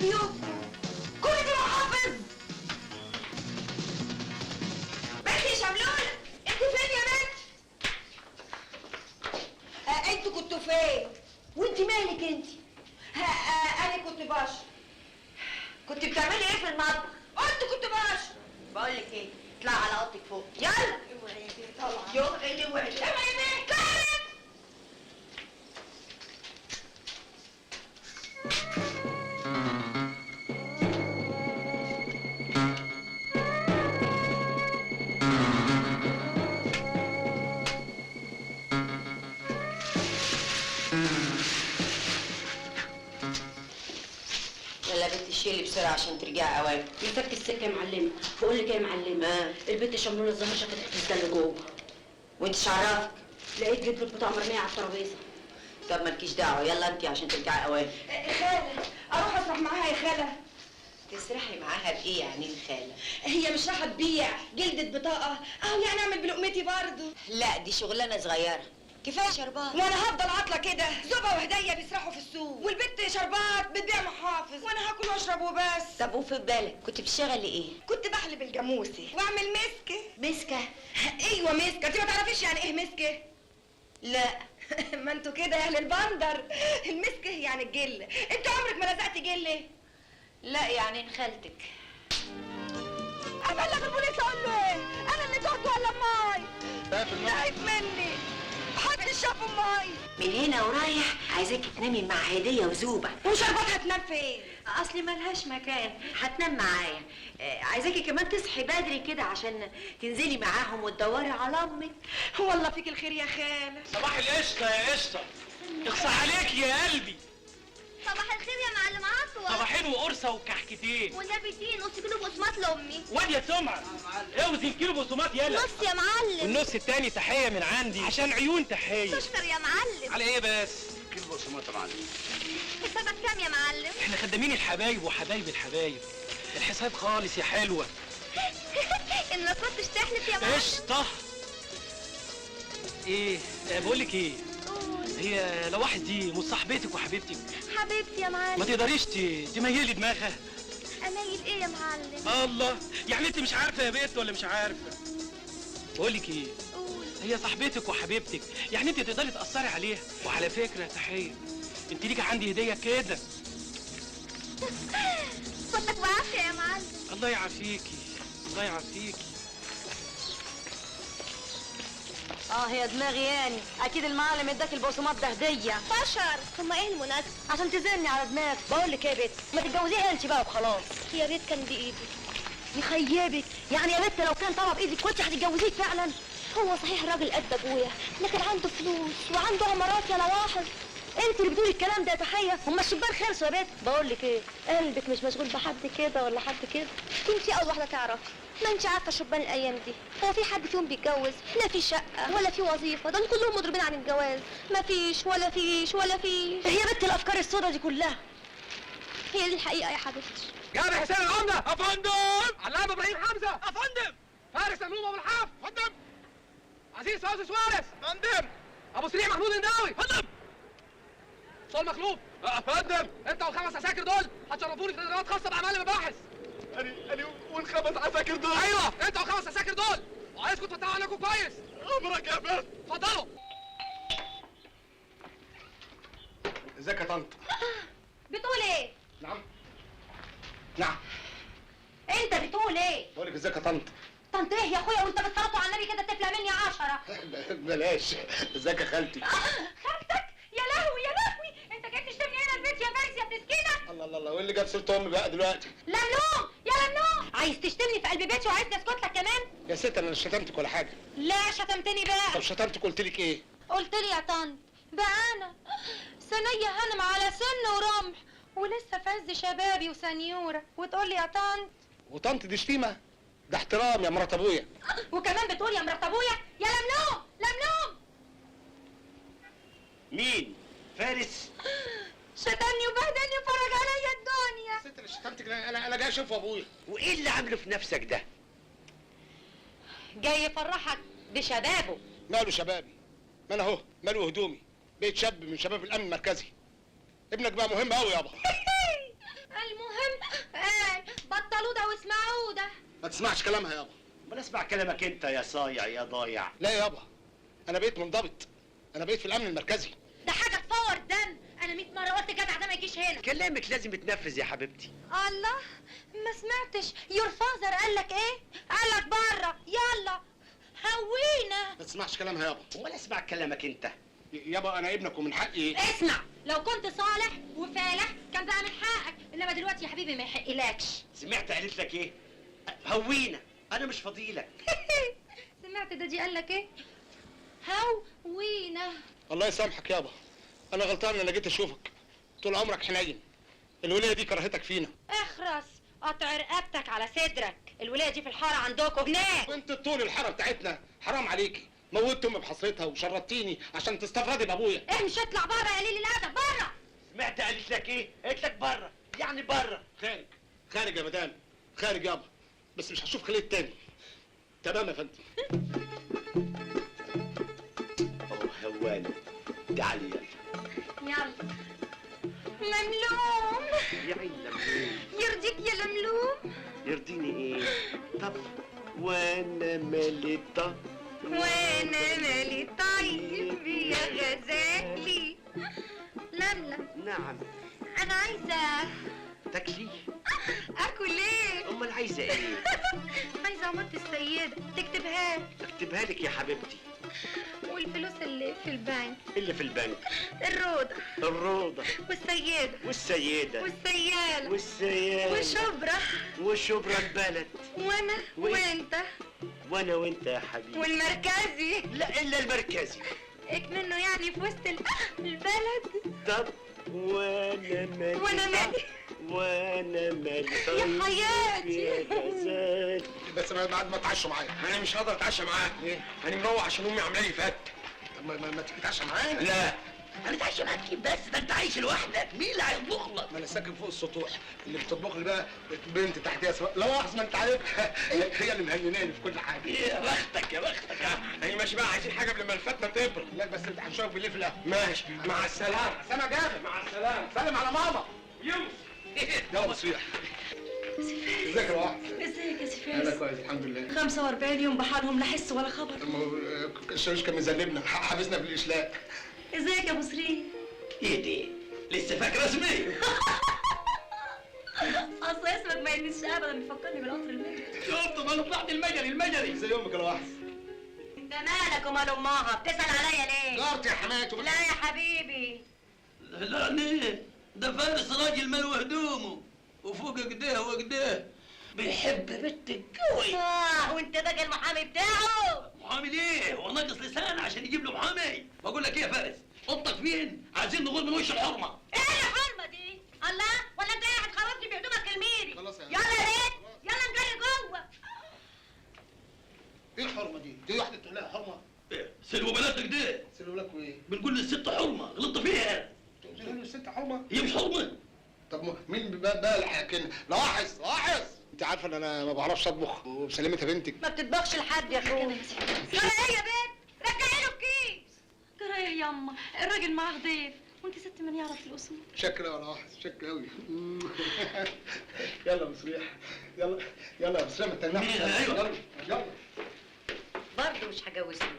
بيوتكم كل دي محافظ. بنت يا شملولة، انت فين يا بنت؟ انتوا كنتوا فين؟ وانت مالك انت؟ انا كنت بشرب. كنت بتعملي ايه في المطبخ؟ قلت كنت بشرب. بقول لك ايه؟ اطلعي على اوضتك فوق، يلا. يوم اللي وحش. يلا يا بنت شيلي بسرعه عشان ترجعي اوام. يفك السكه يا معلمه. بقول لك ايه يا معلمه؟ البنت شملوله الظاهر شافت احتفال جوه. وانت شعرفك؟ لقيت جدول بتاع مرميه على الترابيزه. طب مالكيش دعوه، يلا انت عشان ترجعي اوام. خالة، اروح اسرح معاها يا خالة. تسرحي معاها بايه يعني الخاله؟ هي مش راح تبيع جلدة بطاقة اهو، يعني اعمل بلقمتي برضه. لا دي شغلانه صغيره، كفايه شربات. وانا هفضل عاطله كده؟ زوبة وهدية بيسرحوا في السوق، والبت شربات بتبيع محافظ، وانا هاكل واشرب وبس. طب وفي بالك كنت بتشتغلي ايه؟ كنت بحلب الجاموسي واعمل مسكة. مسكه؟ ايوه مسكة. انت ما تعرفيش يعني ايه مسكة؟ لا. ما انتوا كده يا اهل البندر. المسكة يعني الجلة. انت عمرك ما لزقتي جلة؟ لا يعني خالتك. ابلغ البوليس اقول له ايه؟ انا اللي تهت ولا امي؟ خايف مني، محدش شاف امي. من هنا ورايح عايزاكي تنامي مع هديه وزوبه. وشربات هتنام فين؟ اصلي ملهاش مكان، هتنام معايا. عايزاكي كمان تصحي بدري كده عشان تنزلي معاهم وتدوري على امك. والله فيك الخير يا خالة. صباح القشطه يا قشطه. اخصى عليك يا قلبي. صباح الخير يا معلم عطوة. صباحين وقرصه وكحكتين. والنبي اديني نص كيلو بقسماط لامي. واد يا سمعه، اوزن كيلو بقسماط يلا. نص يا معلم. والنص التاني تحيه من عندي عشان عيون تحيه. تشكر يا معلم. على ايه بس؟ كيلو بقسماط يا معلم. حسابك كام يا معلم؟ احنا خدامين الحبايب وحبايب الحبايب. الحساب خالص يا حلوه. ان ما كنتش تحلف يا معلم. قشطه. ايه بقول لك ايه؟ قول. هي لواحد دي مش صاحبتك وحبيبتك؟ حبيبتي يا معلم. ما تقدريش تميلي دماغها؟ امايل ايه يا معلم؟ الله، يعني انت مش عارفه يا بنت ولا مش عارفه؟ بقول لك ايه؟ قول. هي صاحبتك وحبيبتك، يعني انت تقدري تاثري عليها. وعلى فكره تحيه، انت ليكي عندي هديه كده. فوتك بعافيه يا معلم. الله يعافيكي، الله يعافيكي. يا دماغي يعني اكيد المعلم اداك البقسماط ده هديه. بشر. ثم ايه المناسبة؟ عشان تزني على دماغك. بقول لك ايه يا بت، ما تتجوزيها انت بقى وخلاص. يا ريت كان بايدي. يخيبك يعني يا بت، لو كان طلب بايدك كنت هتتجوزيه فعلا. هو صحيح راجل قد ابويا، لكن عنده فلوس وعنده عمارات يا لواحظ. انت اللي بتقولي الكلام ده يا تحيه، هم الشبان خلصوا يا بت. بقول لك ايه، قلبك مش مشغول بحد كده ولا حد كده؟ انتي اول واحده تعرف. ما انتي عارفه شبان الايام دي هو في حد فيهم بيتجوز؟ لا في شقه ولا في وظيفه، دول كلهم مضروبين عن الجواز. ما فيش ولا فيش ولا فيش. هي بت الافكار السوداء دي كلها. هي دي الحقيقه يا حبيبتي. جابر حسين العمده افندم. علام ابراهيم حمزه افندم. فارس مملوم ابو الحاف افندم. عزيز فوزي سوارس افندم. ابو سريع محمود الناوي افندم. صول مخلوف افندم. انت والخمس عساكر دول هتشرفوني في تدريبات خاصه باعمال المباحث. أنا والخمس عساكر دول. ايوه انت والخمس عساكر دول، وعايزكم تفتحوا عينكم كويس. امرك يا بنت. اتفضلوا. ازيك يا طنط؟ بتقول ايه؟ نعم. نعم. انت بتقول ايه؟ بقول لك ازيك يا طنط؟ طنط ايه يا اخويا وانت بتصرفوا على النبي كده تفلى مني 10. بلاش. ازيك يا خالتي؟ خالتك؟ يا لهوي يا لهوي، انت جاي تشتمني هنا البيت يا فارس يا مسكينه؟ الله الله الله، وايه اللي جاب سيره امي بقى دلوقتي؟ لملوم يا لملوم، عايز تشتمني في قلب بيتي وعايز اسكت لك كمان؟ يا ست انا مش شتمتك ولا حاجه. لا شتمتني بقى. طب شتمتك قلت لك ايه؟ قلت لي يا طنط بقى انا ثانيه هنم على سن ورمح ولسه في عز شبابي وسنيوره وتقول لي يا طنط؟ وطنط دي شتيمه؟ ده احترام يا مرات ابويا. وكمان بتقول يا مرات ابويا؟ يا لملوم لملوم. مين؟ فارس؟ شتمني وبهدلني وفرج عليا الدنيا. ست اللي شتمتك انا جاي اشوف ابويا. وايه اللي عامله في نفسك ده؟ جاي يفرحك بشبابه. ماله شبابي؟ ما انا اهو ماله هدومي، بقيت شاب من شباب الامن المركزي. ابنك بقى مهم قوي يابا. المهم بطلوا ده واسمعوا ده. ما تسمعش كلامها يابا. امال اسمع كلامك انت يا صايع يا ضايع. لا يابا، انا بقيت منضبط، انا بقيت في الامن المركزي. ده حاجه تفور دم. انا 100 مره قلت جدع ده ما يجيش هنا. كلامك لازم يتنفذ يا حبيبتي. الله، ما سمعتش يور فازر قال لك ايه؟ قال لك بره يلا هوينا. ما تسمعش كلامها يابا. امال اسمع كلامك انت. يابا انا ابنك ومن حقي. اسمع، لو كنت صالح وفالح كان بقى من حقك، انما دلوقتي يا حبيبي ما يحقلكش. سمعت قالت لك ايه؟ هوينا، انا مش فاضيلك. سمعت ده دي قال لك ايه؟ هوينا. الله يسامحك يابا، انا غلطان ان انا جيت اشوفك. طول عمرك حنين، الولايه دي كرهتك فينا. اخرس، قطع رقبتك على صدرك. الولايه دي في الحاره عندكم هناك. وانت طول الحاره بتاعتنا حرام عليكي، موتت امي بحصرتها وشردتيني عشان تستفردي بابويا. ايه مش اطلع بره يا قليل الادب، بره. سمعت قالت لك ايه؟ قالت لك بره، يعني بره. خارج، خارج يا مدام، خارج يابا، بس مش هشوف خليل تاني. تمام يا فندم. هوانة، تعالي يلا. يلا. مملوم. يا عين لملوم. يرضيك يا لملوم؟ يرضيني ايه؟ طب وانا مالي طب. وانا مالي طيب يا غزالي. لملم، نعم. انا عايزه تاكلي؟ اكل ايه؟ امال عايزه ايه؟ عايزه عمارة السيده تكتبها لي. اكتبها لك يا حبيبتي. والفلوس اللي في البنك. اللي في البنك. الروضه الروضه والسيده والسيده والسياله والسياله والشبرة وشبرا البلد. وانا وانت وانا وانت يا حبيبي. والمركزي. لا الا المركزي. منه يعني في وسط البلد. طب وانا مالي. وانا مالي. وانا مالي يا حياتي. يا غزال. بس ما تعشوا معايا. انا مش هقدر اتعشى معاك. ايه؟ انا مروح عشان امي عامله لي فت. طب ما تيجي تتعشى معايا؟ لا، هنتعشى معاك كيف بس؟ ده انت عايش لوحدك، مين اللي هيطبخ لك؟ ما انا ساكن فوق السطوح، اللي بتطبخ لي بقى بنت تحتيها سواء. لا مؤاخذة، ما انت عارفها، هي اللي مهنياني في كل حاجه. يا بختك يا بختك. انا ماشي بقى، عايزين حاجه قبل ما الفته تبرد. لا بس انت هنشوفك بالليل في القهوه. ماشي، مع السلامه. سامع جابر؟ مع السلامه. سلم على ماما. يوسف. يلا بصيح. ازيك يا واحد؟ ازيك يا سي انا فارس؟ كويس الحمد لله. 45 يوم بحالهم لا حس ولا خبر. الشاويش كان مذنبنا، حبسنا بالاشلاء. ازيك يا ابو سرين؟ ايه دي؟ لسه فاكره اسمي؟ اصل اسمك ما ينسش ابدا، بيفكرني بالقطر المجري. شفت ما انا طلعت المجري. زي امك يا واحد. انت مالك ومال امها؟ بتسأل عليا ليه؟ جارتي يا حماتي. لا يا حبيبي. لا ليه؟ ده فارس راجل ملو هدومه وفوق كده وكده بيحب بنتك قوي. وانت بقى المحامي بتاعه؟ محامي ليه؟ هو ناقص لسان عشان يجيب له محامي؟ بقول لك ايه يا فارس؟ اوضتك فين؟ عايزين نغور من وش الحرمه. ايه الحرمه دي؟ الله، ولا انت قاعد خربت بهدومك الميري؟ خلاص يا يلا يا ريت، يلا نجري جوه. ايه الحرمه دي؟ دي واحده تقول لها حرمه؟ إيه؟ سلوى بناتك ده سلوا لك وايه؟ بنقول للست حرمه، غلطت فيها. تقول له الست حرمه؟ هي مش حرمه. طب مين بالح كده؟ لاحظ لاحظ، انت عارفه ان انا ما بعرفش اطبخ وبسلامتها بنتك. ما بتطبخش لحد يا اخويا. يلا ايه يا بنت؟ رجعي له الكيس. ترى ايه ياما؟ الراجل معاه ضيف وانت ست من يعرف الاصول. شكرا يا لاحظ، شكرا قوي. يلا بصريح، يلا يلا يا بسلامة النحس. أيوة. يلا يلا. برضه مش هجوزهولك.